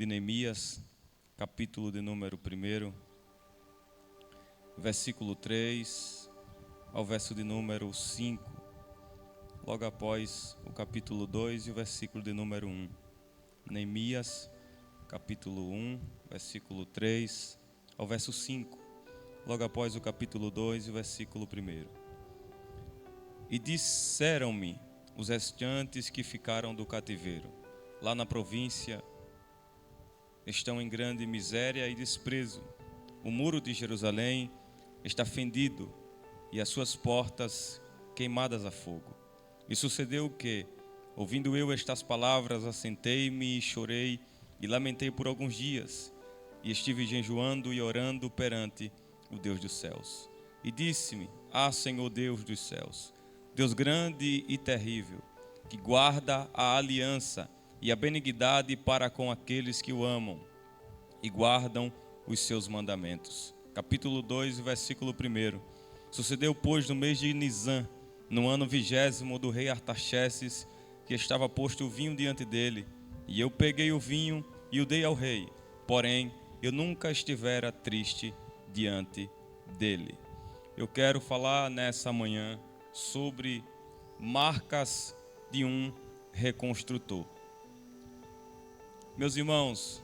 de Neemias, capítulo de número 1, versículo 3 ao verso de número 5, logo após o capítulo 2 e o versículo de número 1. Neemias, capítulo 1, versículo 3 ao verso 5, logo após o capítulo 2 e o versículo 1. E disseram-me os restantes que ficaram do cativeiro, lá na província, estão em grande miséria e desprezo. O muro de Jerusalém está fendido e as suas portas queimadas a fogo. E sucedeu que, ouvindo eu estas palavras, assentei-me e chorei e lamentei por alguns dias. E estive jejuando e orando perante o Deus dos céus. E disse-me: Ah, Senhor Deus dos céus, Deus grande e terrível, que guarda a aliança e a benignidade para com aqueles que o amam e guardam os seus mandamentos. Capítulo 2, versículo 1. Sucedeu, pois, no mês de Nisã, no ano 20º do rei Artaxerxes, que estava posto o vinho diante dele. E eu peguei o vinho e o dei ao rei, porém eu nunca estivera triste diante dele. Eu quero falar nessa manhã sobre marcas de um reconstrutor. Meus irmãos,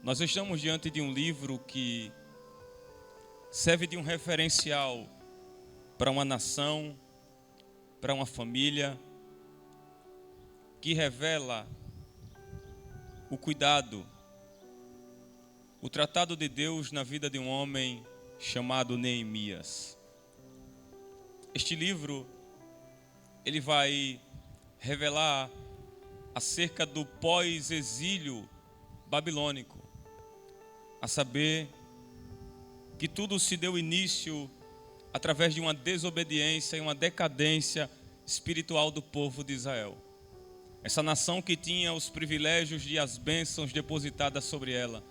nós estamos diante de um livro que serve de um referencial para uma nação, para uma família, que revela o cuidado, o tratado de Deus na vida de um homem chamado Neemias. Este livro, ele vai revelar acerca do pós-exílio babilônico, a saber que tudo se deu início através de uma desobediência e uma decadência espiritual do povo de Israel. Essa nação que tinha os privilégios e as bênçãos depositadas sobre ela,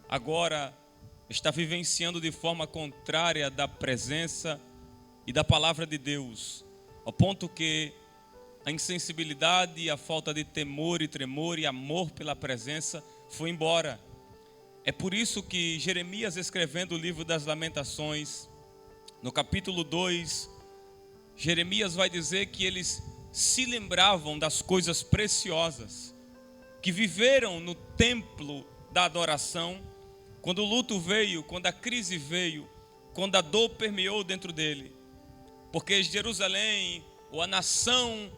agora está vivenciando de forma contrária da presença e da palavra de Deus, ao ponto que a insensibilidade, a falta de temor e tremor e amor pela presença foi embora. É por isso que Jeremias, escrevendo o livro das Lamentações, no capítulo 2, Jeremias vai dizer que eles se lembravam das coisas preciosas que viveram no templo da adoração, quando o luto veio, quando a crise veio, quando a dor permeou dentro dele. Porque Jerusalém, ou a nação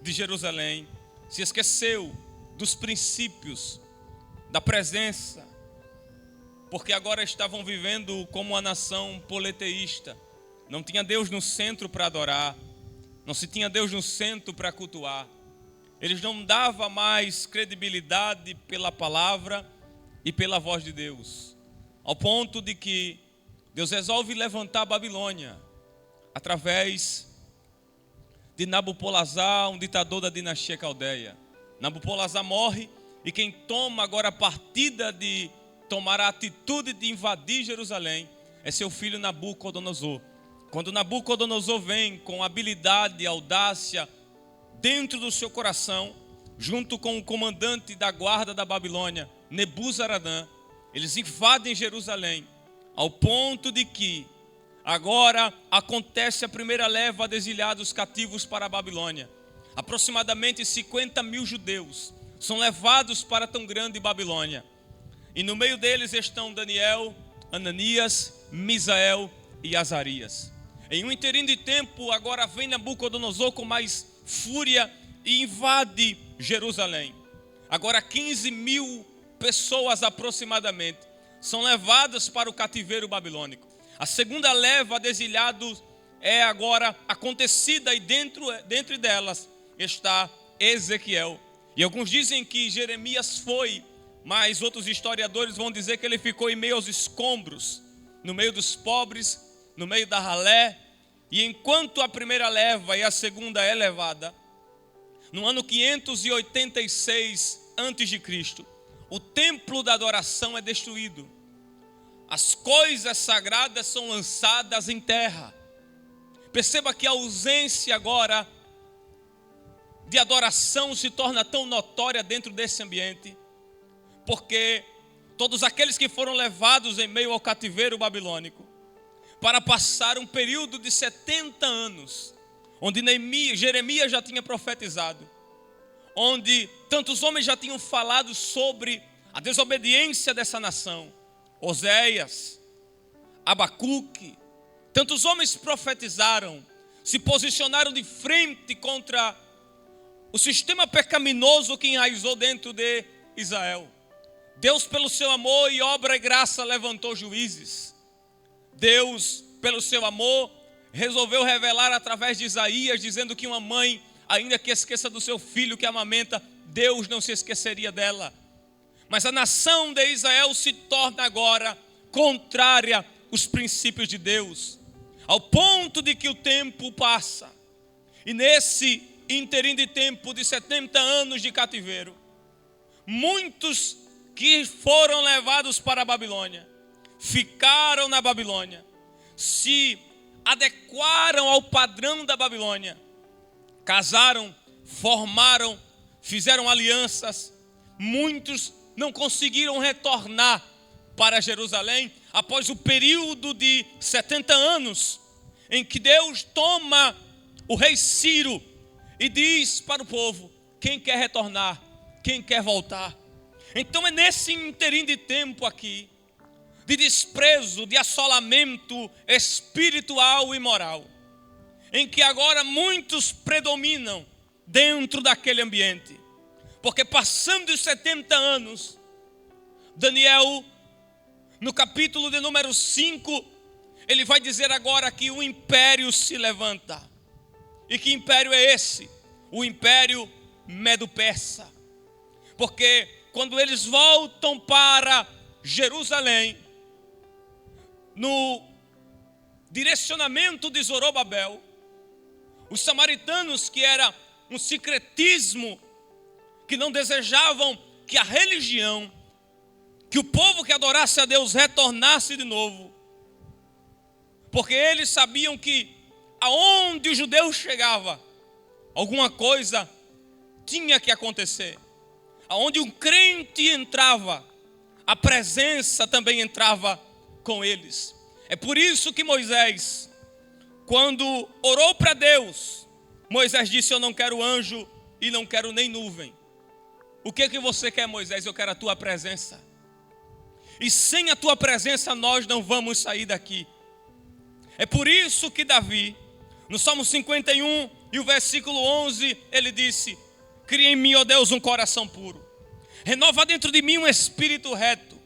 de Jerusalém, se esqueceu dos princípios, da presença, porque agora estavam vivendo como uma nação politeísta. Não tinha Deus no centro para adorar, não se tinha Deus no centro para cultuar. Eles não davam mais credibilidade pela palavra e pela voz de Deus, ao ponto de que Deus resolve levantar a Babilônia através de Nabopolassar, um ditador da dinastia caldeia. Nabopolassar morre e quem toma agora a partida de tomar a atitude de invadir Jerusalém é seu filho Nabucodonosor. Quando Nabucodonosor vem com habilidade e audácia dentro do seu coração, junto com o comandante da guarda da Babilônia, Nebuzaradã, eles invadem Jerusalém, ao ponto de que agora acontece a primeira leva de exiliados cativos para a Babilônia. Aproximadamente 50 mil judeus são levados para tão grande Babilônia. E no meio deles estão Daniel, Ananias, Misael e Azarias. Em um interim de tempo, agora vem Nabucodonosor com mais fúria e invade Jerusalém. Agora 15 mil pessoas aproximadamente são levadas para o cativeiro babilônico. A segunda leva de exiliados é agora acontecida e dentro delas está Ezequiel. E alguns dizem que Jeremias foi, mas outros historiadores vão dizer que ele ficou em meio aos escombros, no meio dos pobres, no meio da ralé. E enquanto a primeira leva e a segunda é levada, no ano 586 a.C., o templo da adoração é destruído. As coisas sagradas são lançadas em terra. Perceba que a ausência agora de adoração se torna tão notória dentro desse ambiente? Porque todos aqueles que foram levados em meio ao cativeiro babilônico para passar um período de 70 anos, onde Jeremias já tinha profetizado, onde tantos homens já tinham falado sobre a desobediência dessa nação, Oséias, Abacuque, tantos homens profetizaram, se posicionaram de frente contra o sistema pecaminoso que enraizou dentro de Israel. Deus, pelo seu amor e obra e graça, levantou juízes. Deus, pelo seu amor, resolveu revelar através de Isaías, dizendo que uma mãe, ainda que esqueça do seu filho que amamenta, Deus não se esqueceria dela. Mas a nação de Israel se torna agora contrária aos princípios de Deus, ao ponto de que o tempo passa. E nesse interim de tempo de 70 anos de cativeiro, muitos que foram levados para a Babilônia, ficaram na Babilônia, se adequaram ao padrão da Babilônia, casaram, formaram, fizeram alianças. Muitos não conseguiram retornar para Jerusalém após o período de 70 anos, em que Deus toma o rei Ciro e diz para o povo: quem quer retornar, quem quer voltar. Então é nesse interim de tempo aqui, de desprezo, de assolamento espiritual e moral, em que agora muitos predominam dentro daquele ambiente. Porque passando os 70 anos, Daniel, no capítulo de número 5, ele vai dizer agora que o império se levanta. E que império é esse? O império Medo-Persa. Porque quando eles voltam para Jerusalém, no direcionamento de Zorobabel, os samaritanos, que era um sincretismo, que não desejavam que a religião, que o povo que adorasse a Deus retornasse de novo, porque eles sabiam que aonde o judeu chegava, alguma coisa tinha que acontecer. Aonde um crente entrava, a presença também entrava com eles. É por isso que Moisés, quando orou para Deus, Moisés disse: eu não quero anjo e não quero nem nuvem. O que você quer, Moisés? Eu quero a tua presença. E sem a tua presença nós não vamos sair daqui. É por isso que Davi, no Salmo 51 e o versículo 11, ele disse: cria em mim, ó Deus, um coração puro. Renova dentro de mim um espírito reto.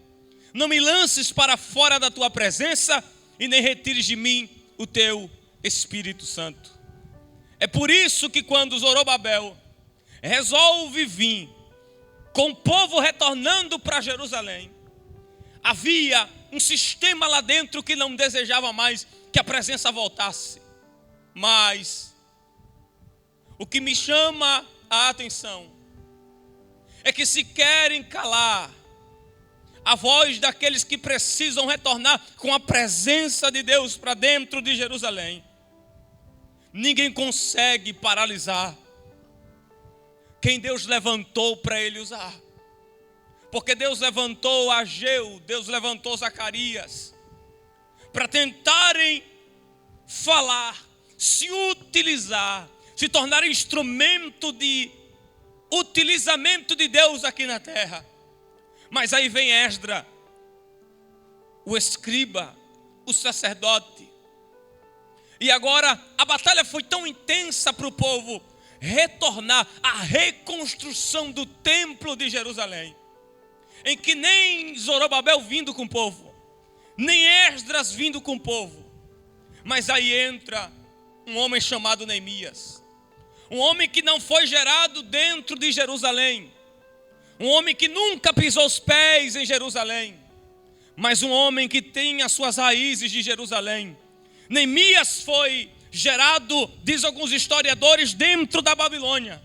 Não me lances para fora da tua presença e nem retires de mim o teu Espírito Santo. É por isso que quando Zorobabel resolve vir com o povo retornando para Jerusalém, havia um sistema lá dentro que não desejava mais que a presença voltasse. Mas o que me chama a atenção é que se querem calar a voz daqueles que precisam retornar com a presença de Deus para dentro de Jerusalém, ninguém consegue paralisar quem Deus levantou para ele usar. Porque Deus levantou Ageu, Deus levantou Zacarias, para tentarem falar, se utilizar, se tornar instrumento de utilizamento de Deus aqui na terra. Mas aí vem Esdra, o escriba, o sacerdote. E agora a batalha foi tão intensa para o povo retornar à reconstrução do templo de Jerusalém, em que nem Zorobabel vindo com o povo, nem Esdras vindo com o povo, mas aí entra um homem chamado Neemias, um homem que não foi gerado dentro de Jerusalém, um homem que nunca pisou os pés em Jerusalém, mas um homem que tem as suas raízes de Jerusalém. Neemias foi gerado, diz alguns historiadores, dentro da Babilônia.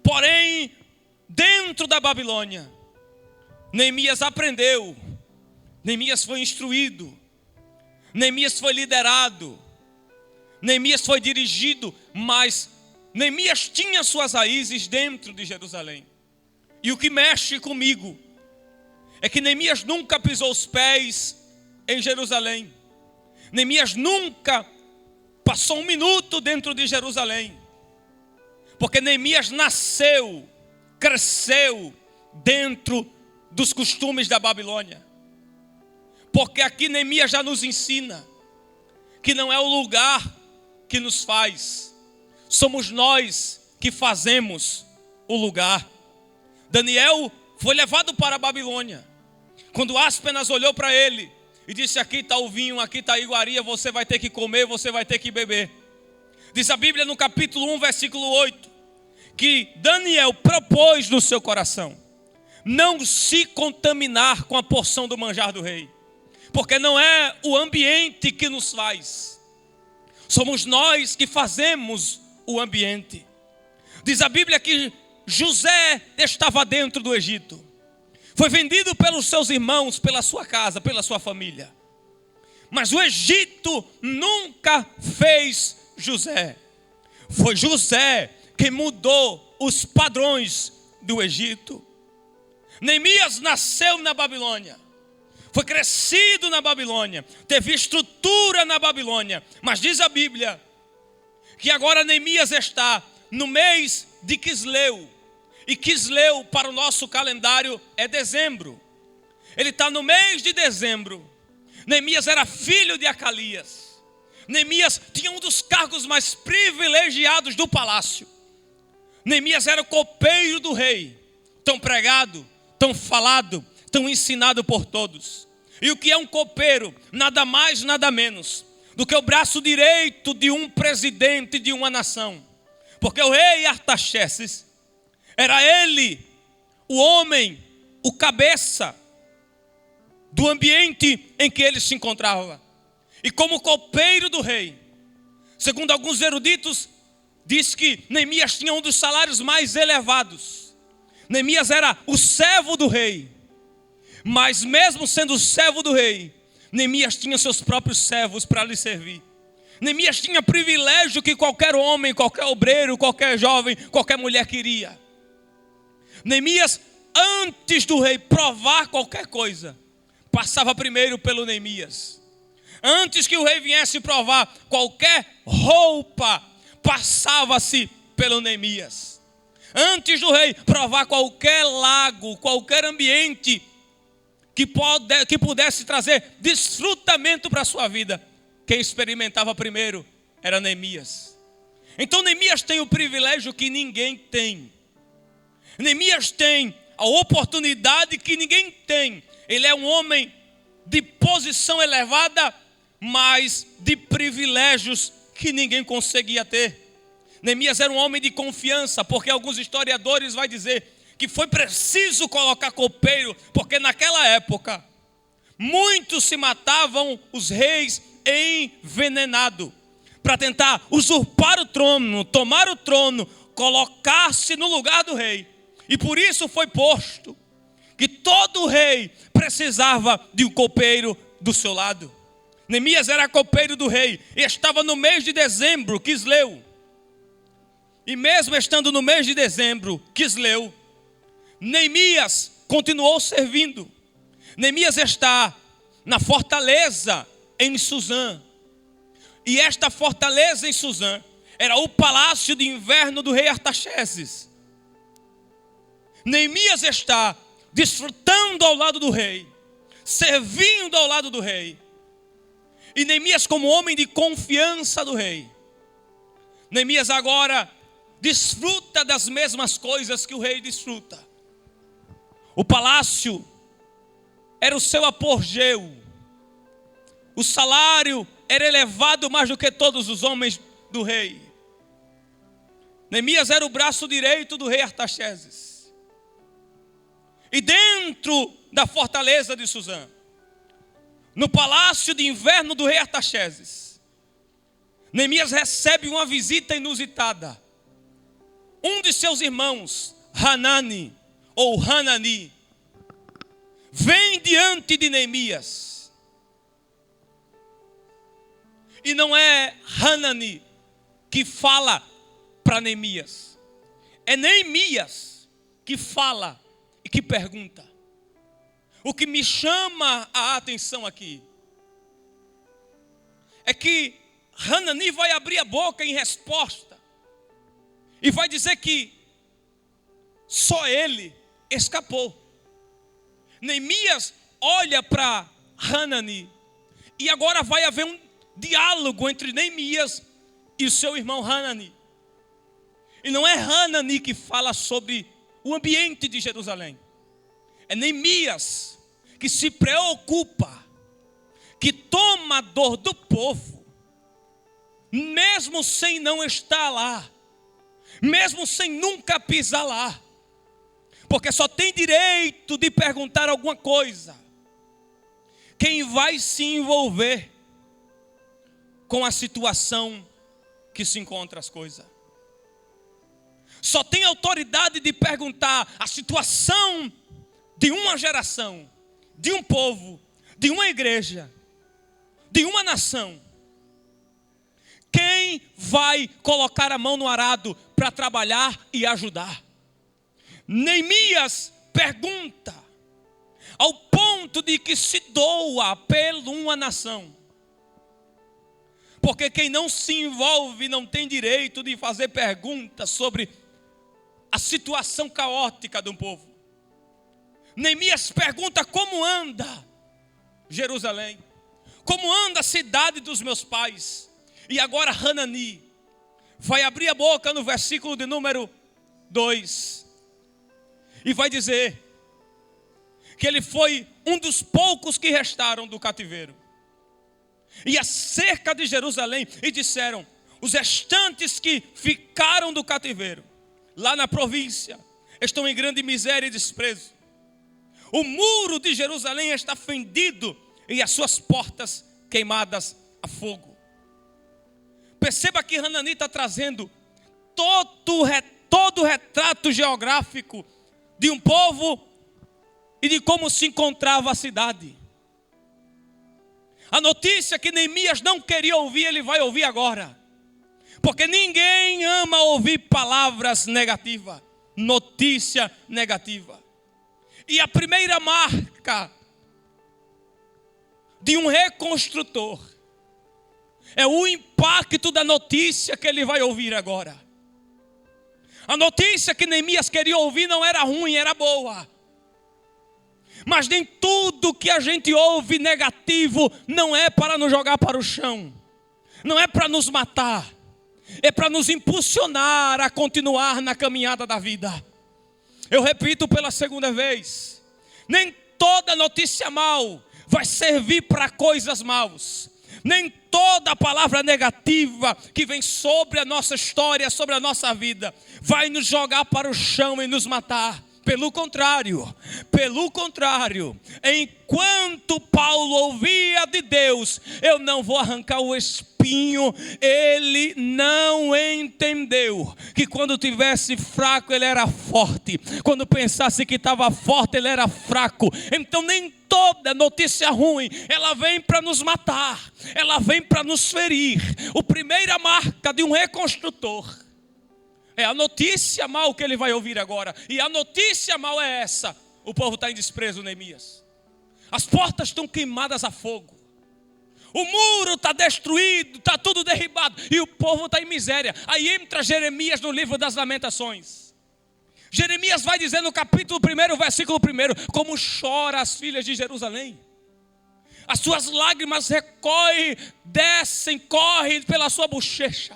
Porém, dentro da Babilônia, Neemias aprendeu, Neemias foi instruído, Neemias foi liderado, Neemias foi dirigido, mas Neemias tinha suas raízes dentro de Jerusalém. E o que mexe comigo é que Neemias nunca pisou os pés em Jerusalém. Neemias nunca passou um minuto dentro de Jerusalém. Porque Neemias nasceu, cresceu dentro dos costumes da Babilônia. Porque aqui Neemias já nos ensina que não é o lugar que nos faz, somos nós que fazemos o lugar. Daniel foi levado para a Babilônia. Quando Aspenas olhou para ele e disse: aqui está o vinho, aqui está a iguaria, você vai ter que comer, você vai ter que beber. Diz a Bíblia no capítulo 1, versículo 8, que Daniel propôs no seu coração não se contaminar com a porção do manjar do rei. Porque não é o ambiente que nos faz, somos nós que fazemos o ambiente. Diz a Bíblia que José estava dentro do Egito. Foi vendido pelos seus irmãos, pela sua casa, pela sua família. Mas o Egito nunca fez José. Foi José que mudou os padrões do Egito. Neemias nasceu na Babilônia. Foi crescido na Babilônia. Teve estrutura na Babilônia. Mas diz a Bíblia que agora Neemias está no mês de Quisleu. E Quisleu para o nosso calendário é dezembro. Ele está no mês de dezembro. Neemias era filho de Acalias. Neemias tinha um dos cargos mais privilegiados do palácio. Neemias era o copeiro do rei. Tão pregado, tão falado, tão ensinado por todos. E o que é um copeiro? Nada mais, nada menos do que o braço direito de um presidente de uma nação. Porque o rei Artaxerxes era ele, o homem, o cabeça do ambiente em que ele se encontrava. E como copeiro do rei, segundo alguns eruditos, diz que Neemias tinha um dos salários mais elevados. Neemias era o servo do rei. Mas mesmo sendo o servo do rei, Neemias tinha seus próprios servos para lhe servir. Neemias tinha privilégio que qualquer homem, qualquer obreiro, qualquer jovem, qualquer mulher queria. Neemias, antes do rei provar qualquer coisa, passava primeiro pelo Neemias. Antes que o rei viesse provar qualquer roupa, passava-se pelo Neemias. Antes do rei provar qualquer lago, qualquer ambiente que pudesse trazer desfrutamento para a sua vida, quem experimentava primeiro era Neemias. Então Neemias tem o privilégio que ninguém tem. Neemias tem a oportunidade que ninguém tem. Ele é um homem de posição elevada, mas de privilégios que ninguém conseguia ter. Neemias era um homem de confiança, porque alguns historiadores vão dizer que foi preciso colocar copeiro, porque naquela época muitos se matavam os reis envenenado para tentar usurpar o trono, tomar o trono, colocar-se no lugar do rei. E por isso foi posto que todo rei precisava de um copeiro do seu lado. Neemias era copeiro do rei e estava no mês de dezembro, Quisleu. E mesmo estando no mês de dezembro, Quisleu, Neemias continuou servindo. Neemias está na fortaleza em Suzã. E esta fortaleza em Suzã era o palácio de inverno do rei Artaxerxes. Neemias está desfrutando ao lado do rei, servindo ao lado do rei. E Neemias, como homem de confiança do rei, Neemias agora desfruta das mesmas coisas que o rei desfruta. O palácio era o seu apogeu. O salário era elevado mais do que todos os homens do rei. Neemias era o braço direito do rei Artaxerxes. E dentro da fortaleza de Suzã, no palácio de inverno do rei Artaxerxes, Neemias recebe uma visita inusitada. Um de seus irmãos, Hanani, ou Hanani, vem diante de Neemias. E não é Hanani que fala para Neemias. É Neemias que fala e que pergunta. O que me chama a atenção aqui é que Hanani vai abrir a boca em resposta e vai dizer que só ele escapou. Neemias olha para Hanani e agora vai haver um diálogo entre Neemias e o seu irmão Hanani. E não é Hanani que fala sobre o ambiente de Jerusalém. É Neemias que se preocupa, que toma a dor do povo, mesmo sem não estar lá, mesmo sem nunca pisar lá, porque só tem direito de perguntar alguma coisa quem vai se envolver com a situação que se encontra as coisas. Só tem autoridade de perguntar a situação de uma geração, de um povo, de uma igreja, de uma nação. Quem vai colocar a mão no arado para trabalhar e ajudar? Neemias pergunta, ao ponto de que se doa por uma nação. Porque quem não se envolve não tem direito de fazer perguntas sobre a situação caótica de um povo. Neemias pergunta como anda Jerusalém, como anda a cidade dos meus pais. E agora Hanani vai abrir a boca no versículo de número 2 e vai dizer que ele foi um dos poucos que restaram do cativeiro. E acerca de Jerusalém, e disseram, os restantes que ficaram do cativeiro, lá na província, estão em grande miséria e desprezo. O muro de Jerusalém está fendido e as suas portas queimadas a fogo. Perceba que Hanani está trazendo todo o retrato geográfico de um povo e de como se encontrava a cidade. A notícia que Neemias não queria ouvir, ele vai ouvir agora. Porque ninguém ama ouvir palavras negativas, notícia negativa. E a primeira marca de um reconstrutor é o impacto da notícia que ele vai ouvir agora. A notícia que Neemias queria ouvir não era ruim, era boa. Mas nem tudo que a gente ouve negativo não é para nos jogar para o chão. Não é para nos matar. É para nos impulsionar a continuar na caminhada da vida. Eu repito pela segunda vez. Nem toda notícia mal vai servir para coisas maus. Nem toda palavra negativa que vem sobre a nossa história, sobre a nossa vida, vai nos jogar para o chão e nos matar. Pelo contrário, enquanto Paulo ouvia de Deus, eu não vou arrancar o espinho, ele não entendeu que quando tivesse fraco ele era forte, quando pensasse que estava forte ele era fraco. Então nem toda notícia ruim, ela vem para nos matar, ela vem para nos ferir. A primeira marca de um reconstrutor é a notícia mal que ele vai ouvir agora. E a notícia mal é essa: o povo está em desprezo, Neemias. As portas estão queimadas a fogo. O muro está destruído, está tudo derribado. E o povo está em miséria. Aí entra Jeremias no livro das Lamentações. Jeremias vai dizer no capítulo 1, versículo 1, como chora as filhas de Jerusalém. As suas lágrimas recorrem, descem, correm pela sua bochecha.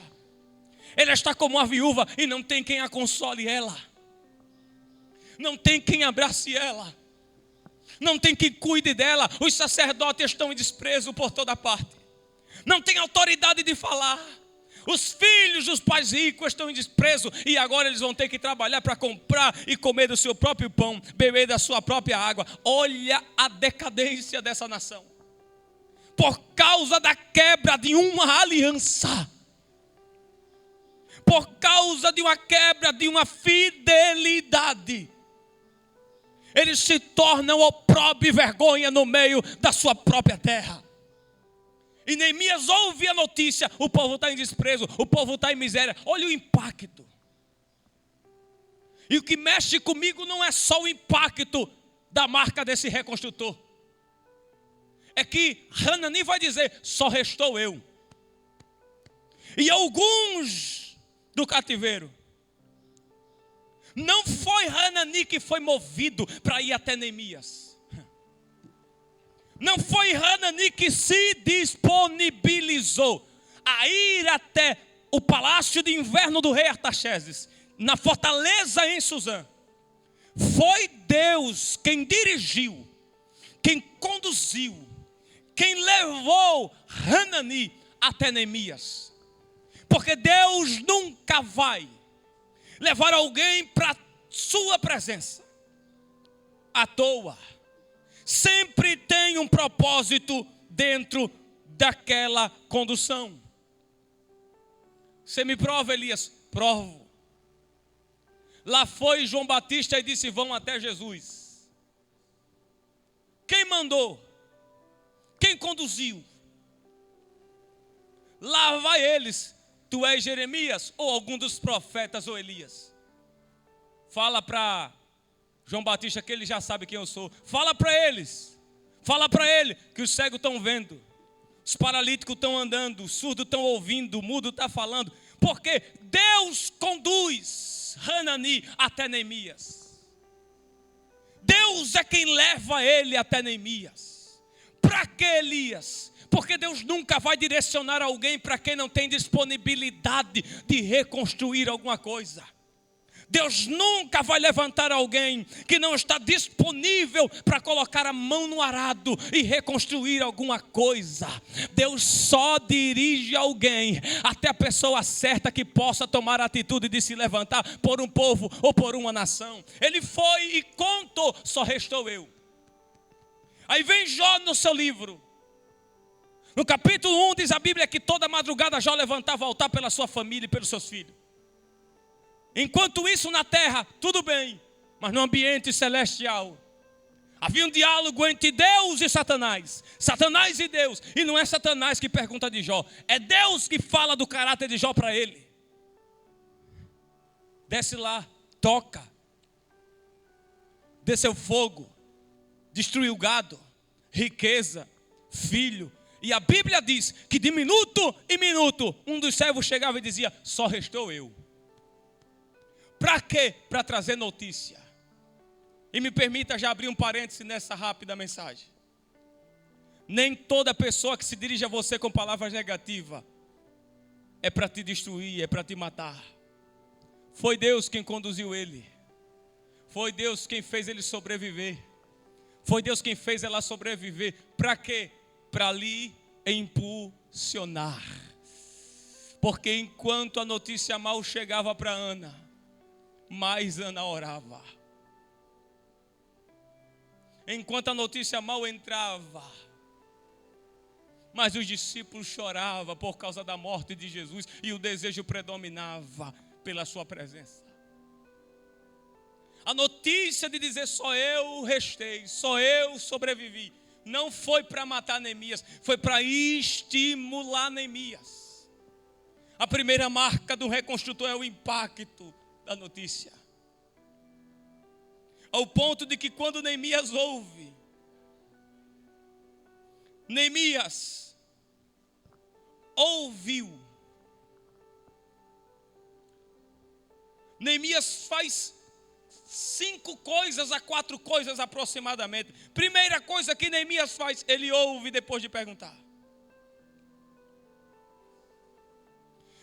Ela está como uma viúva e não tem quem a console ela. Não tem quem abrace ela. Não tem quem cuide dela. Os sacerdotes estão em desprezo por toda parte. Não tem autoridade de falar. Os filhos dos pais ricos estão em desprezo. E agora eles vão ter que trabalhar para comprar e comer do seu próprio pão, beber da sua própria água. Olha a decadência dessa nação. Por causa da quebra de uma aliança. Por causa de uma quebra de uma fidelidade, eles se tornam opróbrio e vergonha no meio da sua própria terra. E Neemias ouve a notícia, o povo está em desprezo, o povo está em miséria. Olha o impacto. E o que mexe comigo não é só o impacto da marca desse reconstrutor. É que Hanani vai dizer, só restou eu. E alguns do cativeiro. Não foi Hanani que foi movido para ir até Neemias. Não foi Hanani que se disponibilizou a ir até o palácio de inverno do rei Artaxerxes, na fortaleza em Suzã. Foi Deus quem dirigiu, quem conduziu, quem levou Hanani até Neemias. Porque Deus nunca vai levar alguém para sua presença à toa. Sempre tem um propósito dentro daquela condução. Você me prova, Elias? Provo. Lá foi João Batista e disse, vão até Jesus. Quem mandou? Quem conduziu? Lá vai eles. Tu és Jeremias ou algum dos profetas ou Elias? Fala para João Batista que ele já sabe quem eu sou. Fala para eles. Fala para ele que os cegos estão vendo. Os paralíticos estão andando. Os surdos estão ouvindo. O mudo está falando. Porque Deus conduz Hanani até Neemias. Deus é quem leva ele até Neemias. Para que Elias? Porque Deus nunca vai direcionar alguém para quem não tem disponibilidade de reconstruir alguma coisa. Deus nunca vai levantar alguém que não está disponível para colocar a mão no arado e reconstruir alguma coisa. Deus só dirige alguém até a pessoa certa que possa tomar a atitude de se levantar por um povo ou por uma nação. Ele foi e contou, só restou eu. Aí vem Jó no seu livro. No capítulo 1 diz a Bíblia que toda madrugada Jó levantava o altar pela sua família e pelos seus filhos. Enquanto isso na terra, tudo bem, mas no ambiente celestial havia um diálogo entre Deus e Satanás. Satanás e Deus. E não é Satanás que pergunta de Jó, é Deus que fala do caráter de Jó para ele. Desce lá, toca. Desceu fogo, destruiu o gado, riqueza, filho. E a Bíblia diz que de minuto em minuto, um dos servos chegava e dizia, só restou eu. Para quê? Para trazer notícia. E me permita já abrir um parêntese nessa rápida mensagem. Nem toda pessoa que se dirige a você com palavras negativas é para te destruir, é para te matar. Foi Deus quem conduziu ele. Foi Deus quem fez ele sobreviver. Foi Deus quem fez ela sobreviver. Para quê? Para lhe impulsionar. Porque enquanto a notícia mal chegava para Ana, mais Ana orava. Enquanto a notícia mal entrava, mas os discípulos choravam por causa da morte de Jesus e o desejo predominava pela sua presença. A notícia de dizer só eu restei, só eu sobrevivi, não foi para matar Neemias, foi para estimular Neemias. A primeira marca do reconstrutor é o impacto da notícia. Ao ponto de que quando Neemias ouve, Neemias ouviu. Neemias faz 5 coisas a 4 coisas aproximadamente. Primeira coisa que Neemias faz, ele ouve depois de perguntar.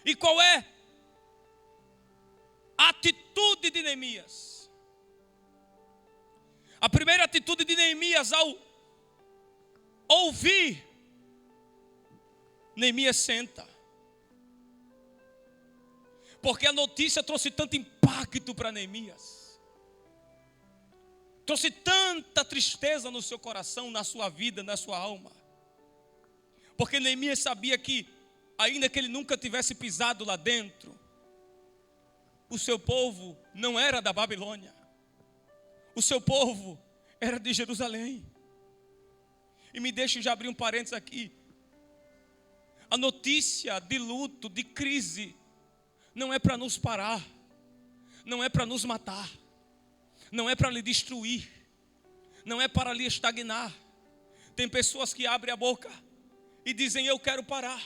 E qual é a atitude de Neemias? A primeira atitude de Neemias ao ouvir, Neemias senta. Porque a notícia trouxe tanto impacto para Neemias. Trouxe tanta tristeza no seu coração, na sua vida, na sua alma. Porque Neemias sabia que, ainda que ele nunca tivesse pisado lá dentro, o seu povo não era da Babilônia. O seu povo era de Jerusalém. E me deixe já abrir um parênteses aqui. A notícia de luto, de crise, não é para nos parar, não é para nos matar, não é para lhe destruir, não é para lhe estagnar. Tem pessoas que abrem a boca e dizem: eu quero parar,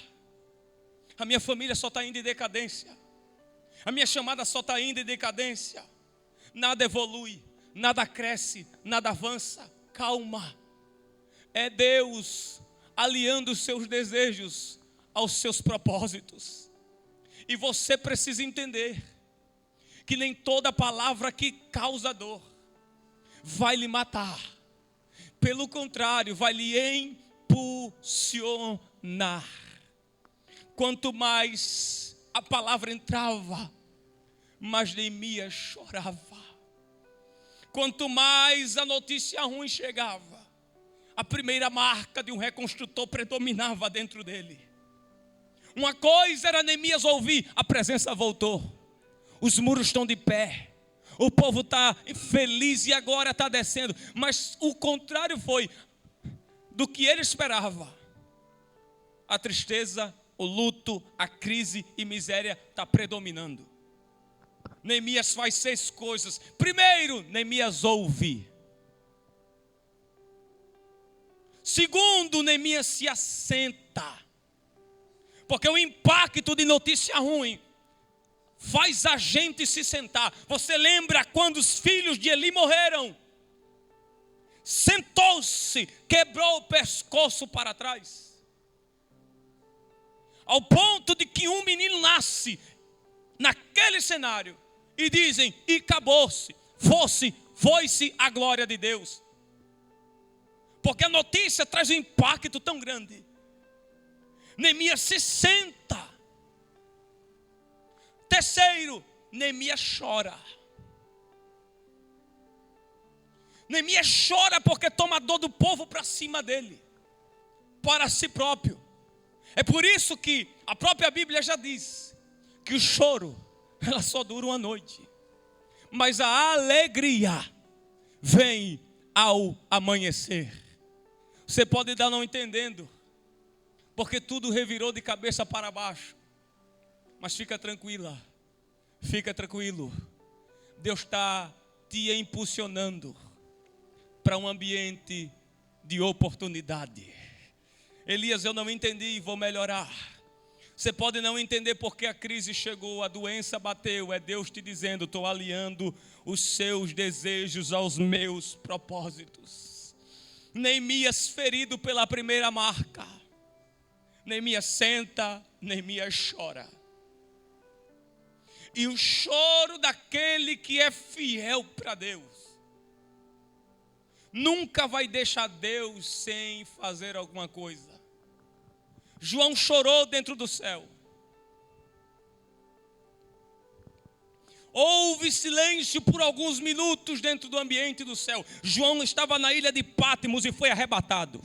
a minha família só está indo em decadência, a minha chamada só está indo em decadência, nada evolui, nada cresce, nada avança. Calma, é Deus alinhando os seus desejos aos seus propósitos. E você precisa entender que nem toda palavra que causa dor vai lhe matar. Pelo contrário, vai lhe impulsionar. Quanto mais a palavra entrava, mais Neemias chorava. Quanto mais a notícia ruim chegava, a primeira marca de um reconstrutor predominava dentro dele. Uma coisa era Neemias ouvir: a presença voltou, os muros estão de pé, o povo está feliz e agora está descendo. Mas o contrário foi do que ele esperava. A tristeza, o luto, a crise e miséria está predominando. Neemias faz 6 coisas. Primeiro, Neemias ouve. Segundo, Neemias se assenta. Porque o impacto de notícia ruim faz a gente se sentar. Você lembra quando os filhos de Eli morreram? Sentou-se, quebrou o pescoço para trás. Ao ponto de que um menino nasce naquele cenário e dizem: e acabou-se, foi-se a glória de Deus. Porque a notícia traz um impacto tão grande. Neemias se senta. Terceiro, Neemias chora. Neemias chora porque toma a dor do povo para cima dele, para si próprio. É por isso que a própria Bíblia já diz que o choro, ela só dura uma noite, mas a alegria vem ao amanhecer. Você pode estar não entendendo, porque tudo revirou de cabeça para baixo. Mas fica tranquila, fica tranquilo. Deus está te impulsionando para um ambiente de oportunidade. Elias, eu não entendi, vou melhorar. Você pode não entender porque a crise chegou, a doença bateu. É Deus te dizendo: estou alinhando os seus desejos aos meus propósitos. Neemias ferido pela primeira marca. Neemias senta, Neemias chora. E o choro daquele que é fiel para Deus nunca vai deixar Deus sem fazer alguma coisa. João chorou dentro do céu. Houve silêncio por alguns minutos dentro do ambiente do céu. João estava na ilha de Patmos e foi arrebatado.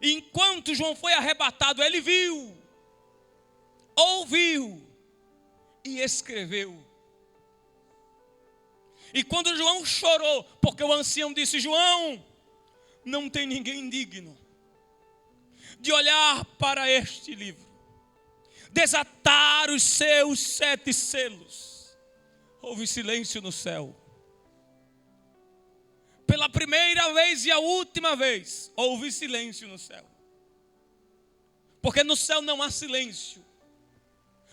Enquanto João foi arrebatado, ele viu, ouviu e escreveu. E quando João chorou, porque o ancião disse: João, não tem ninguém digno de olhar para este livro, desatar os seus 7 selos. Houve silêncio no céu. Pela primeira vez e a última vez, houve silêncio no céu. Porque no céu não há silêncio.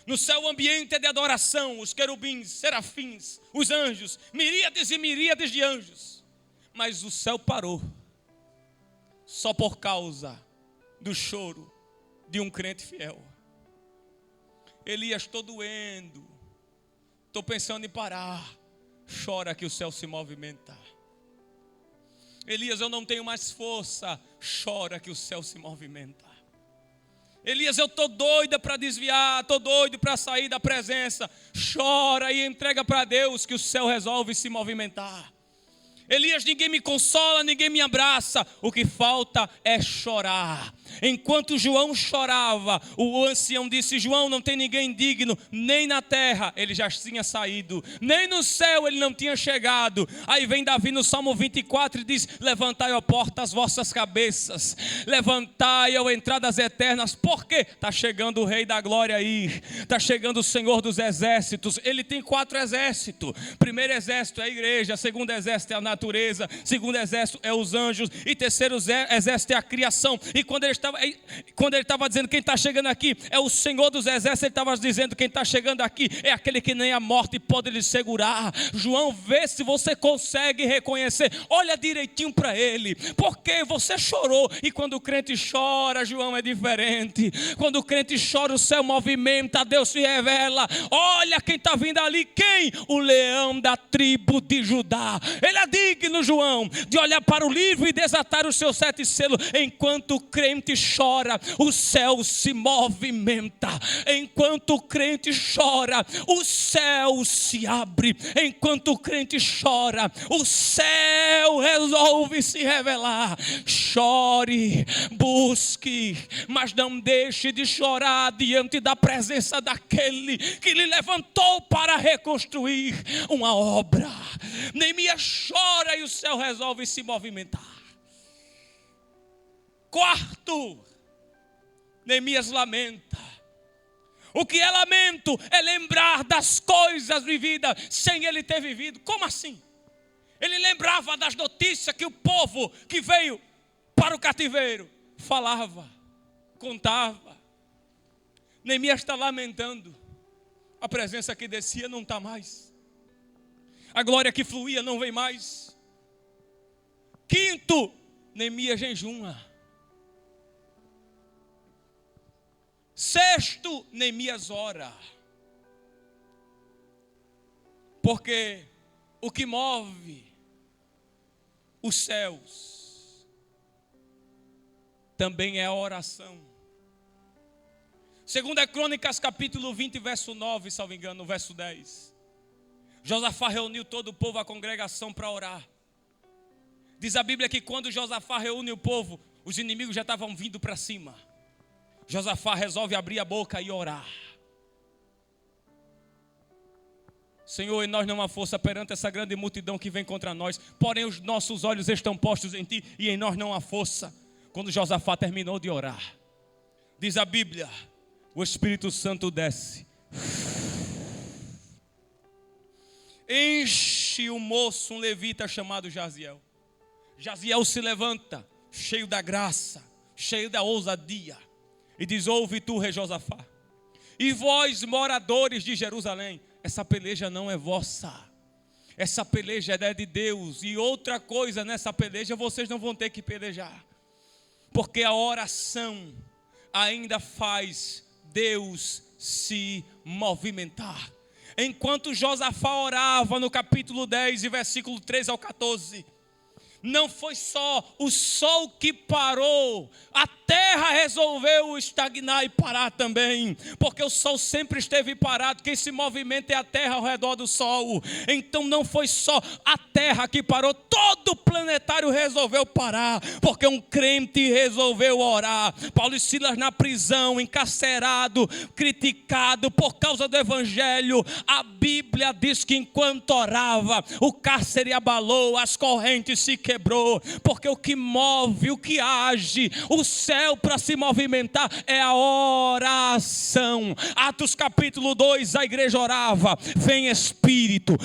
No céu o ambiente é de adoração. Os querubins, serafins, os anjos, miríades e miríades de anjos. Mas o céu parou. Só por causa do choro de um crente fiel. Elias, estou doendo. Estou pensando em parar. Chora que o céu se movimenta. Elias, eu não tenho mais força. Chora que o céu se movimenta. Elias, eu estou doida para desviar, estou doido para sair da presença. Chora e entrega para Deus que o céu resolve se movimentar. Elias, ninguém me consola, ninguém me abraça. O que falta é chorar. Enquanto João chorava, o ancião disse: João, não tem ninguém digno, nem na terra, ele já tinha saído, nem no céu ele não tinha chegado. Aí vem Davi no Salmo 24 e diz: levantai, ó porta, as vossas cabeças, levantai, ó entradas eternas, porque está chegando o Rei da Glória aí, está chegando o Senhor dos Exércitos. Ele tem 4 exércitos. Primeiro exército é a igreja, segundo exército é a natureza, segundo exército é os anjos, e terceiro exército é a criação. E quando ele estava dizendo quem está chegando aqui é o Senhor dos Exércitos, ele estava dizendo quem está chegando aqui é aquele que nem a morte pode lhe segurar. João, vê se você consegue reconhecer, olha direitinho para ele, porque você chorou, e quando o crente chora, João, é diferente. Quando o crente chora, o céu movimenta, Deus se revela. Olha quem está vindo ali, quem? O leão da tribo de Judá. Ele é digno, João, de olhar para o livro e desatar os seus 7 selos. Enquanto o crente chora, o céu se movimenta. Enquanto o crente chora, o céu se abre. Enquanto o crente chora, o céu resolve se revelar. Chore, busque, mas não deixe de chorar diante da presença daquele que lhe levantou para reconstruir uma obra. Neemias chora e o céu resolve se movimentar. Quarto, Neemias lamenta. O que é lamento é lembrar das coisas vividas sem ele ter vivido. Como assim? Ele lembrava das notícias que o povo que veio para o cativeiro falava, contava. Neemias está lamentando. A presença que descia não está mais. A glória que fluía não vem mais. Quinto, Neemias jejuma. Sexto, Neemias ora. Porque o que move os céus também é a oração. Segunda Crônicas, capítulo 20, verso 9, salvo engano, verso 10. Josafá reuniu todo o povo, a congregação, para orar. Diz a Bíblia que quando Josafá reúne o povo, os inimigos já estavam vindo para cima. Josafá resolve abrir a boca e orar. Senhor, em nós não há força perante essa grande multidão que vem contra nós, porém os nossos olhos estão postos em Ti e em nós não há força. Quando Josafá terminou de orar, diz a Bíblia, o Espírito Santo desce, enche o moço, um levita chamado Jaziel. Jaziel se levanta, cheio da graça, cheio da ousadia, e diz: ouve tu, rei Josafá, e vós, moradores de Jerusalém, essa peleja não é vossa, essa peleja é de Deus. E outra coisa, nessa peleja vocês não vão ter que pelejar, porque a oração ainda faz Deus se movimentar. Enquanto Josafá orava no capítulo 10, versículo 3 ao 14, não foi só o sol que parou, a terra resolveu estagnar e parar também, porque o sol sempre esteve parado, quem se movimenta é a terra ao redor do sol. Então não foi só a terra que parou, todo o planetário resolveu parar, porque um crente resolveu orar. Paulo e Silas na prisão, encarcerado, criticado por causa do evangelho. A Bíblia diz que enquanto orava, o cárcere abalou, as correntes se quebrou, porque o que move, o que age, o céu para se movimentar é a oração. Atos capítulo 2, a igreja orava, vem Espírito,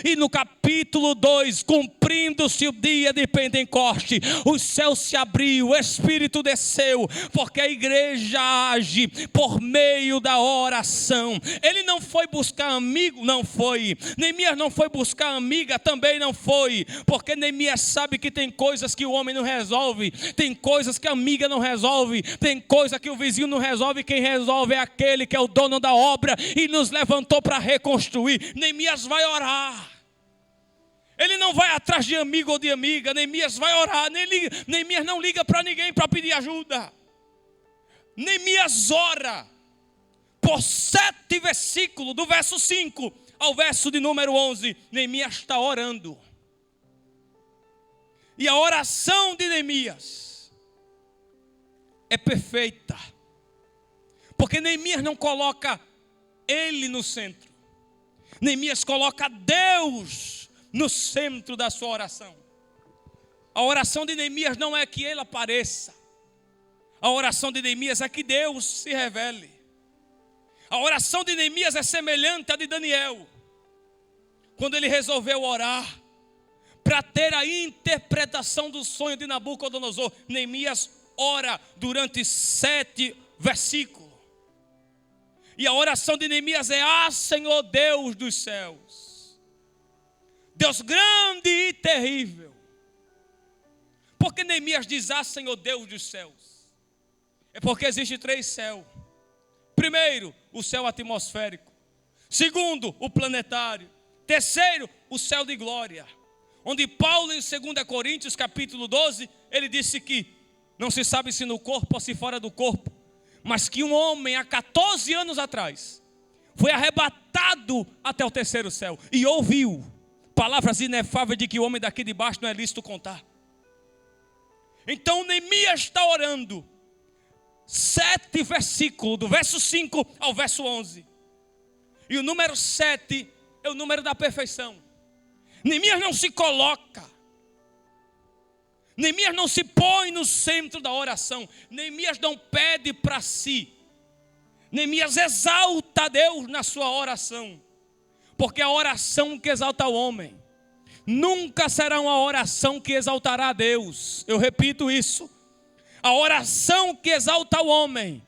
e no capítulo 2, cumprindo-se o dia de Pentecoste, o céu se abriu, o Espírito desceu, porque a igreja age por meio da oração. Ele não foi buscar amigo, não foi. Neemias não foi buscar amiga, também não foi, porque Neemias sabe que tem coisas que o homem não resolve, tem coisas que a amiga não resolve, tem coisa que o vizinho não resolve. Quem resolve é aquele que é o dono da obra e nos levantou para reconstruir. Neemias vai orar. Ele não vai atrás de amigo ou de amiga. Neemias vai orar. Neemias não liga para ninguém para pedir ajuda. Neemias ora por 7 versículos, do verso 5 ao verso de número 11. Neemias está orando. E a oração de Neemias é perfeita. Porque Neemias não coloca ele no centro. Neemias coloca Deus no centro da sua oração. A oração de Neemias não é que ele apareça. A oração de Neemias é que Deus se revele. A oração de Neemias é semelhante à de Daniel, quando ele resolveu orar para ter a interpretação do sonho de Nabucodonosor. Neemias ora durante 7 versículos. E a oração de Neemias é: ah, Senhor Deus dos céus, Deus grande e terrível. Por que Neemias diz: ah, Senhor Deus dos céus? É porque existe 3 céus. Primeiro, o céu atmosférico. Segundo, o planetário. Terceiro, o céu de glória. Onde Paulo, em 2 Coríntios, capítulo 12, ele disse que não se sabe se no corpo ou se fora do corpo, mas que um homem há 14 anos atrás foi arrebatado até o 3º céu e ouviu palavras inefáveis de que o homem daqui de baixo não é lícito contar. Então Neemias está orando 7 versículos, do verso 5 ao verso 11. E o número 7 é o número da perfeição. Neemias não se coloca, Neemias não se põe no centro da oração. Neemias não pede para si. Neemias exalta a Deus na sua oração. Porque a oração que exalta o homem nunca será uma oração que exaltará a Deus. Eu repito isso. A oração que exalta o homem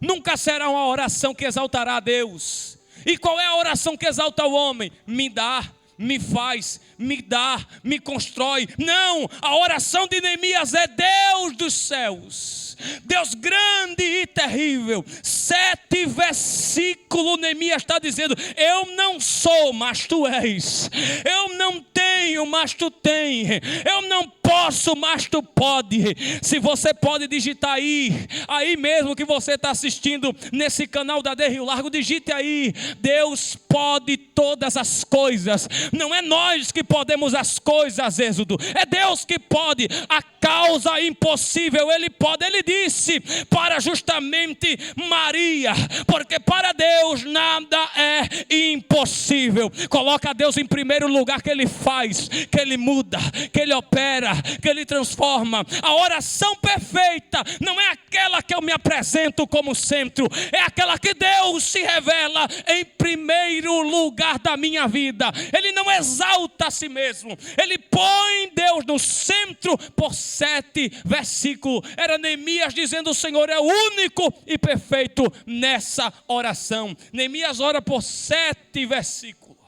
nunca será uma oração que exaltará a Deus. E qual é a oração que exalta o homem? Me dá, me faz, me dá, me constrói. Não, a oração de Neemias é: Deus dos céus, Deus grande e terrível. 7 versículos, Neemias está dizendo: eu não sou, mas tu és. Eu não tenho, mas tu tens. Eu não posso, mas tu pode. Se você pode digitar aí mesmo que você está assistindo nesse canal da De Rio Largo, digite aí: Deus pode todas as coisas. Não é nós que podemos as coisas, Êxodo, é Deus que pode. A causa impossível Ele pode. Ele disse para justamente Maria, porque para Deus nada é impossível. Coloca Deus em primeiro lugar, que Ele faz, que Ele muda, que Ele opera, que Ele transforma. A oração perfeita não é aquela que eu me apresento como centro, é aquela que Deus se revela em primeiro lugar da minha vida. Ele não exalta a si mesmo, Ele põe Deus no centro por 7 versículos. Era Neemias dizendo: o Senhor é único e perfeito nessa oração. Neemias ora por 7 versículos,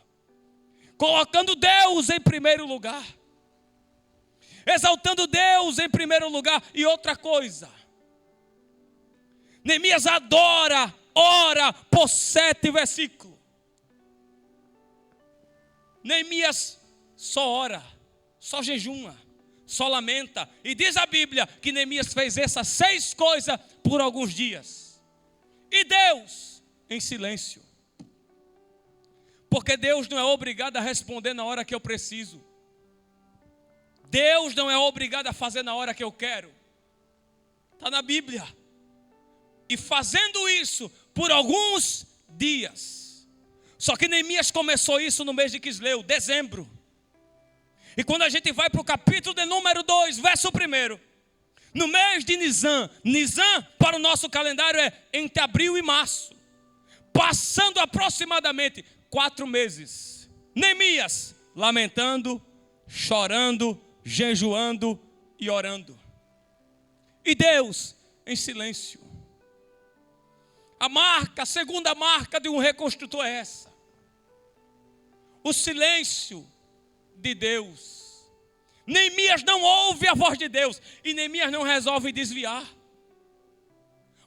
colocando Deus em primeiro lugar, exaltando Deus em primeiro lugar. E outra coisa, Neemias adora, ora por 7 versículos. Neemias só ora, só jejuma, só lamenta. E diz a Bíblia que Neemias fez essas 6 coisas por alguns dias. E Deus em silêncio. Porque Deus não é obrigado a responder na hora que eu preciso. Deus não é obrigado a fazer na hora que eu quero. Está na Bíblia. E fazendo isso por alguns dias. Só que Neemias começou isso no mês de Quisleu, dezembro. E quando a gente vai para o capítulo de número 2, verso 1, no mês de Nisan para o nosso calendário é entre abril e março, passando aproximadamente 4 meses, Neemias lamentando, chorando, jejuando e orando. E Deus em silêncio. A segunda marca de um reconstrutor é essa: o silêncio de Deus. Neemias não ouve a voz de Deus e Neemias não resolve desviar.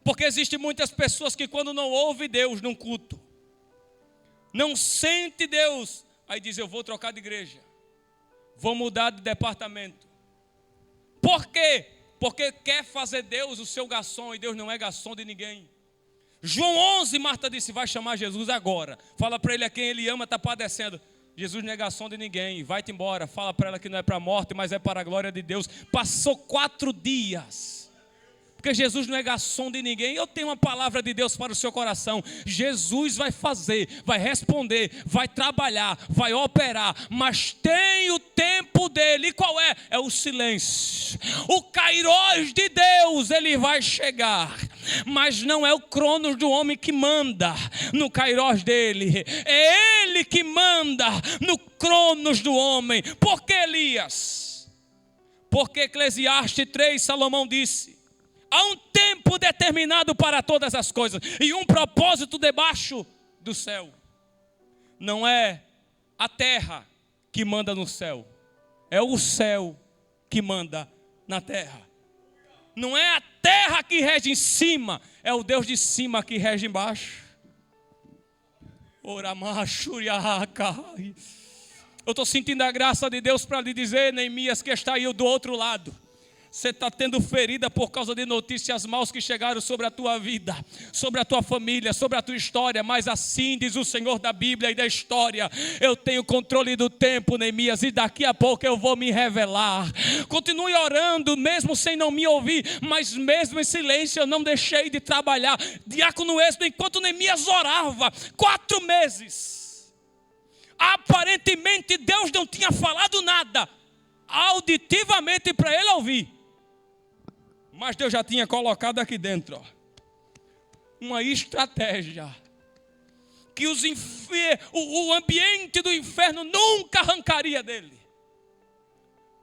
Porque existem muitas pessoas que quando não ouvem Deus num culto, não sente Deus, aí diz: eu vou trocar de igreja, vou mudar de departamento. Por quê? Porque quer fazer Deus o seu garçom, e Deus não é garçom de ninguém. João 11, Marta disse: vai chamar Jesus agora. Fala para ele a quem ele ama, está padecendo. Jesus não é garçom de ninguém, vai-te embora. Fala para ela que não é para a morte, mas é para a glória de Deus. Passou 4 dias. Porque Jesus não é garçom de ninguém. Eu tenho uma palavra de Deus para o seu coração. Jesus vai fazer, vai responder, vai trabalhar, vai operar, mas tem o tempo dele. E qual é? É o silêncio. O kairós de Deus, ele vai chegar. Mas não é o cronos do homem que manda no kairós dele. É ele que manda no cronos do homem. Por que, Elias? Porque Eclesiastes 3, Salomão disse: há um tempo determinado para todas as coisas e um propósito debaixo do céu. Não é a terra que manda no céu, é o céu que manda na terra. Não é a terra que rege em cima, é o Deus de cima que rege embaixo. Eu estou sentindo a graça de Deus para lhe dizer, Neemias, que está aí do outro lado. Você está tendo ferida por causa de notícias maus que chegaram sobre a tua vida, sobre a tua família, sobre a tua história. Mas assim diz o Senhor da Bíblia e da história: eu tenho controle do tempo, Neemias, e daqui a pouco eu vou me revelar. Continue orando, mesmo sem não me ouvir, mas mesmo em silêncio eu não deixei de trabalhar. Diácono Êxodo, enquanto Neemias orava, 4 meses, aparentemente Deus não tinha falado nada auditivamente para ele ouvir. Mas Deus já tinha colocado aqui dentro uma estratégia que o ambiente do inferno nunca arrancaria dele.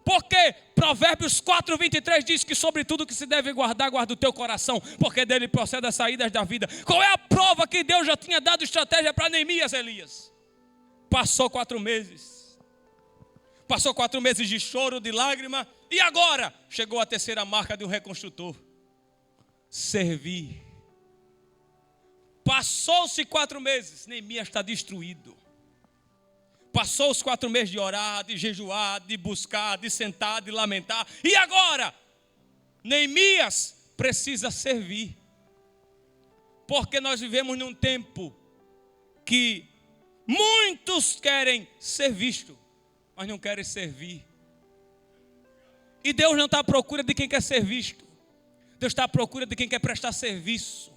Porque Provérbios 4:23 diz que sobre tudo que se deve guardar, guarda o teu coração, porque dele procede as saídas da vida. Qual é a prova que Deus já tinha dado estratégia para Neemias, Elias? Passou 4 meses. Passou 4 meses de choro, de lágrima. E agora chegou a terceira marca de um reconstrutor: servir. Passou-se 4 meses, Neemias está destruído. Passou os 4 meses de orar, de jejuar, de buscar, de sentar, de lamentar. E agora Neemias precisa servir. Porque nós vivemos num tempo que muitos querem ser vistos, mas não querem servir. E Deus não está à procura de quem quer ser visto. Deus está à procura de quem quer prestar serviço.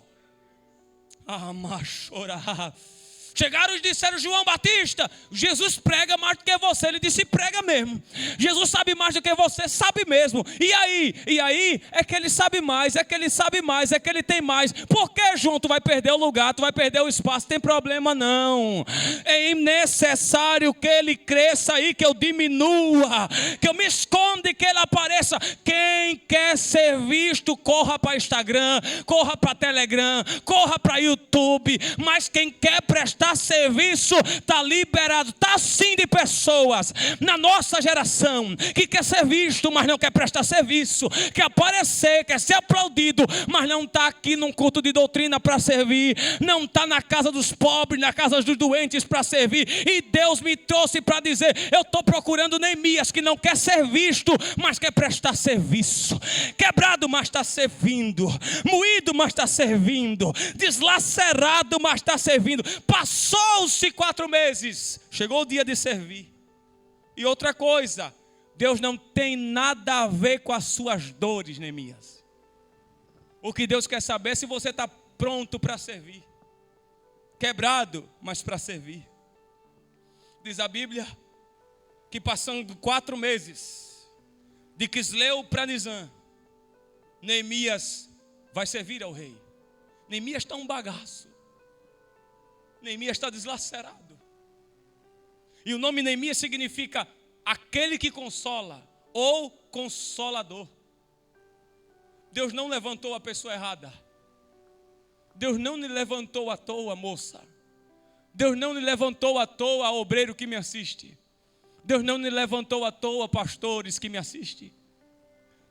Chorar. Chegaram e disseram: João Batista, Jesus prega mais do que você. Ele disse: prega mesmo. Jesus sabe mais do que você, sabe mesmo. E aí é que ele sabe mais, é que ele sabe mais, é que ele tem mais. Por que, João, tu vai perder o lugar, tu vai perder o espaço? Tem problema não. É necessário que ele cresça e que eu diminua, que eu me esconda e que ele apareça. Quem quer ser visto, corra para Instagram, corra para Telegram, corra para YouTube. Mas quem quer prestar serviço, está liberado. Está sim de pessoas na nossa geração que quer ser visto, mas não quer prestar serviço, quer aparecer, quer ser aplaudido, mas não está aqui num culto de doutrina para servir, não está na casa dos pobres, na casa dos doentes para servir. E Deus me trouxe para dizer: eu estou procurando Neemias que não quer ser visto, mas quer prestar serviço. Quebrado, mas está servindo. Moído, mas está servindo. Deslacerado, mas está servindo. Passou-se 4 meses, chegou o dia de servir. E outra coisa, Deus não tem nada a ver com as suas dores, Neemias. O que Deus quer saber é se você está pronto para servir. Quebrado, mas para servir. Diz a Bíblia que passando 4 meses, de Quisleu para Nizam, Neemias vai servir ao rei. Neemias está um bagaço. Neemias está deslacerado. E o nome Neemias significa aquele que consola, ou consolador. Deus não levantou a pessoa errada. Deus não lhe levantou à toa, moça. Deus não lhe levantou à toa, obreiro que me assiste. Deus não lhe levantou à toa, pastores que me assistem.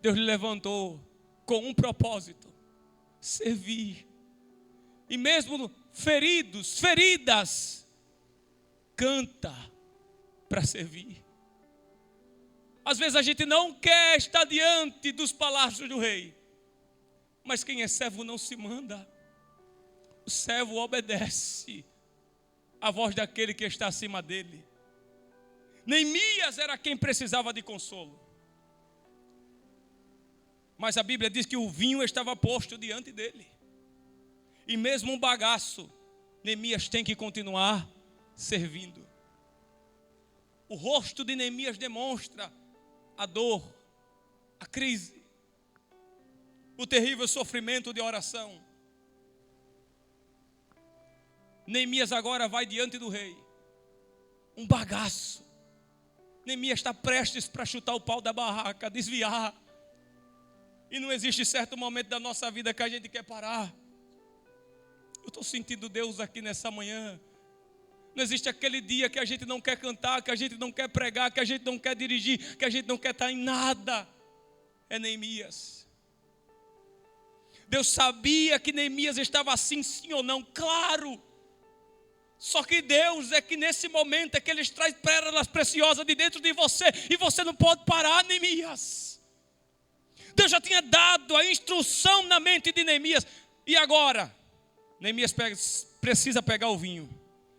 Deus lhe levantou com um propósito: servir. E mesmo feridas, canta para servir. Às vezes a gente não quer estar diante dos palácios do rei, mas quem é servo não se manda. O servo obedece à voz daquele que está acima dele. Neemias era quem precisava de consolo. Mas a Bíblia diz que o vinho estava posto diante dele. E mesmo um bagaço, Neemias tem que continuar servindo. O rosto de Neemias demonstra a dor, a crise, o terrível sofrimento de oração. Neemias agora vai diante do rei. Um bagaço. Neemias está prestes para chutar o pau da barraca, desviar. E não existe certo momento da nossa vida que a gente quer parar. Eu estou sentindo Deus aqui nessa manhã. Não existe aquele dia que a gente não quer cantar, que a gente não quer pregar, que a gente não quer dirigir, que a gente não quer estar em nada. É Neemias. Deus sabia que Neemias estava assim, sim ou não? Claro. Só que Deus é que nesse momento é que Ele extrai pérolas preciosas de dentro de você. E você não pode parar, Neemias. Deus já tinha dado a instrução na mente de Neemias. E agora? Neemias precisa pegar o vinho.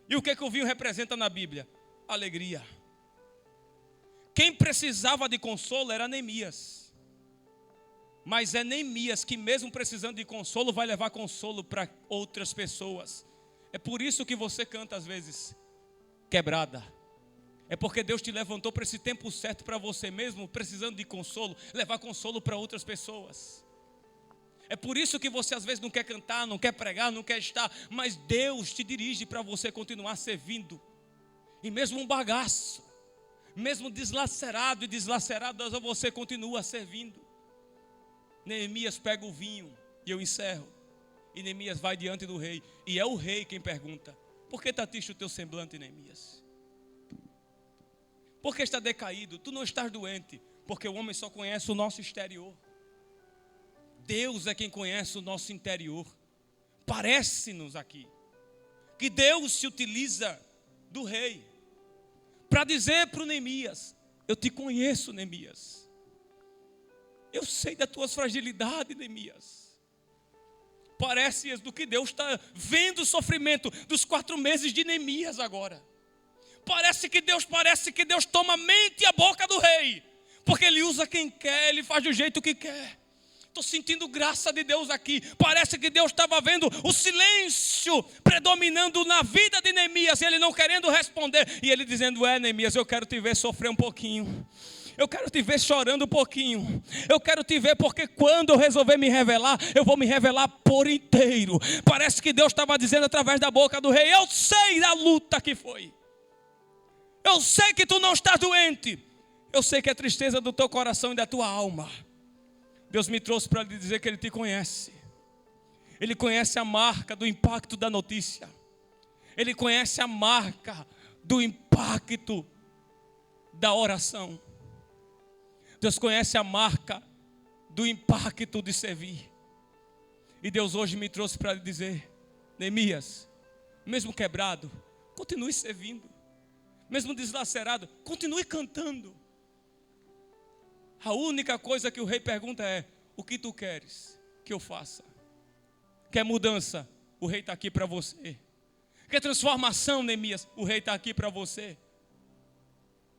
E o que o vinho representa na Bíblia? Alegria. Quem precisava de consolo era Neemias. Mas é Neemias que mesmo precisando de consolo vai levar consolo para outras pessoas. É por isso que você canta às vezes quebrada. É porque Deus te levantou para esse tempo certo para você mesmo, precisando de consolo, levar consolo para outras pessoas. É por isso que você às vezes não quer cantar, não quer pregar, não quer estar, mas Deus te dirige para você continuar servindo. E mesmo um bagaço, mesmo deslacerado e deslacerado, você continua servindo. Neemias pega o vinho, e eu encerro. E Neemias vai diante do rei, e é o rei quem pergunta: por que está triste o teu semblante, Neemias? Por que está decaído? Tu não estás doente, porque o homem só conhece o nosso exterior. Deus é quem conhece o nosso interior. Parece-nos aqui que Deus se utiliza do rei para dizer para o Neemias: eu te conheço, Neemias. Eu sei das tuas fragilidades, Neemias. Parece do que Deus está vendo o sofrimento dos 4 meses de Neemias agora. Parece que Deus toma a mente e a boca do rei, porque Ele usa quem quer, Ele faz do jeito que quer. Estou sentindo graça de Deus aqui. Parece que Deus estava vendo o silêncio predominando na vida de Neemias, e ele não querendo responder, e ele dizendo: Neemias, eu quero te ver sofrer um pouquinho. Eu quero te ver chorando um pouquinho. Eu quero te ver porque quando eu resolver me revelar, eu vou me revelar por inteiro. Parece que Deus estava dizendo através da boca do rei: eu sei da luta que foi. Eu sei que tu não estás doente. Eu sei que é tristeza do teu coração e da tua alma. Deus me trouxe para lhe dizer que Ele te conhece. Ele conhece a marca do impacto da notícia. Ele conhece a marca do impacto da oração. Deus conhece a marca do impacto de servir. E Deus hoje me trouxe para lhe dizer: Neemias, mesmo quebrado, continue servindo. Mesmo deslacerado, continue cantando. A única coisa que o rei pergunta é: o que tu queres que eu faça? Quer mudança? O rei está aqui para você. Quer transformação, Neemias? O rei está aqui para você.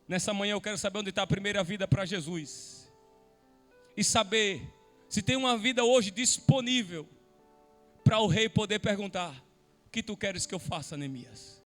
Nessa manhã eu quero saber onde está a primeira vida para Jesus. E saber se tem uma vida hoje disponível para o rei poder perguntar: o que tu queres que eu faça, Neemias?